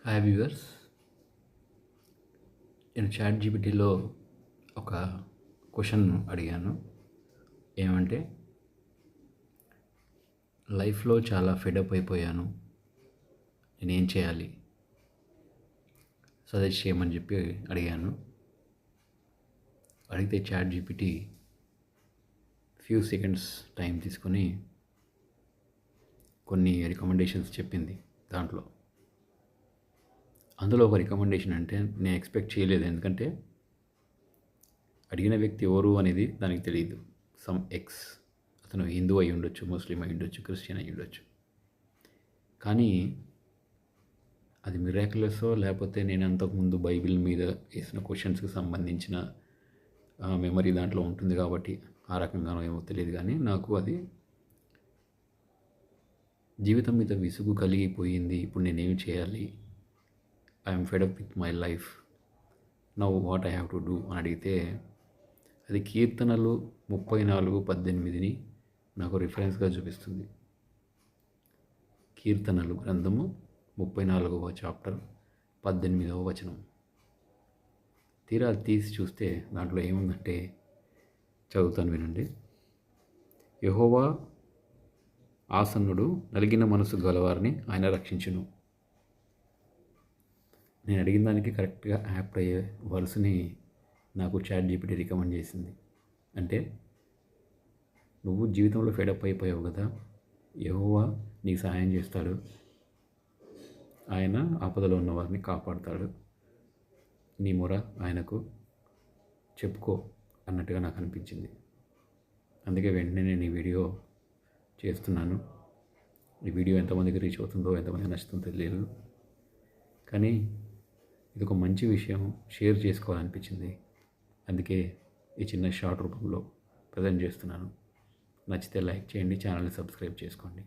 Hi viewers. నేను chat జీపీటీలో ఒక question అడిగాను. ఏమంటే, లైఫ్లో చాలా ఫెడప్ అయిపోయాను, నేనేం చేయాలి, సజెస్ట్ చేయమని చెప్పి అడిగాను. అడిగితే ChatGPT few seconds time తీసుకొని కొన్ని రికమెండేషన్స్ చెప్పింది. అందులో ఒక రికమెండేషన్ అంటే నేను ఎక్స్పెక్ట్ చేయలేదు. ఎందుకంటే అడిగిన వ్యక్తి ఎవరు అనేది దానికి తెలియదు. సమ్ ఎక్స్, అతను హిందూ అయి ఉండొచ్చు, ముస్లిం అయి ఉండొచ్చు, క్రిస్టియన్ అయి ఉండొచ్చు. కానీ అది మిరాక్యులసో లేకపోతే నేను అంతకుముందు బైబిల్ మీద వేసిన క్వశ్చన్స్కి సంబంధించిన మెమరీ దాంట్లో ఉంటుంది కాబట్టి ఆ రకంగానో ఏమో తెలియదు. కానీ నాకు అది జీవితం మీద విసుగు కలిగిపోయింది. ఇప్పుడు నేనేమి చేయాలి, I'm fed up with my life, now what I have to do అని అడిగితే అది కీర్తనలు 34:18 నాకు రిఫరెన్స్గా చూపిస్తుంది. కీర్తనలు గ్రంథము 34వ చాప్టర్ 18వ వచనం. తీరా తీసి చూస్తే దాంట్లో ఏముందంటే, చదువుతాను వినండి. యెహోవా ఆసన్నుడు, నలిగిన మనసు గలవారిని ఆయన రక్షించును. నేను అడిగిన దానికి కరెక్ట్గా యాప్ట్ అయ్యే వర్స్ని నాకు చాట్ జీపీటీ రికమెండ్ చేసింది. అంటే నువ్వు జీవితంలో ఫెడప్ అయిపోయావు కదా, యెహోవా నీకు సహాయం చేస్తాడు, ఆయన ఆపదలో ఉన్న వారిని కాపాడుతాడు, నీ మొర ఆయనకు చెప్పుకో అన్నట్టుగా నాకు అనిపించింది. అందుకే వెంటనే నేను ఈ వీడియో చేస్తున్నాను. ఈ వీడియో ఎంతమందికి రీచ్ అవుతుందో, ఎంతమందికి నచ్చుతుందో తెలియదు, కానీ ఇది ఒక మంచి విషయం షేర్ చేసుకోవాలనిపించింది. అందుకే ఈ చిన్న షార్ట్ రూపంలో ప్రజెంట్ చేస్తున్నాను. నచ్చితే లైక్ చేయండి, ఛానల్ని సబ్స్క్రైబ్ చేసుకోండి.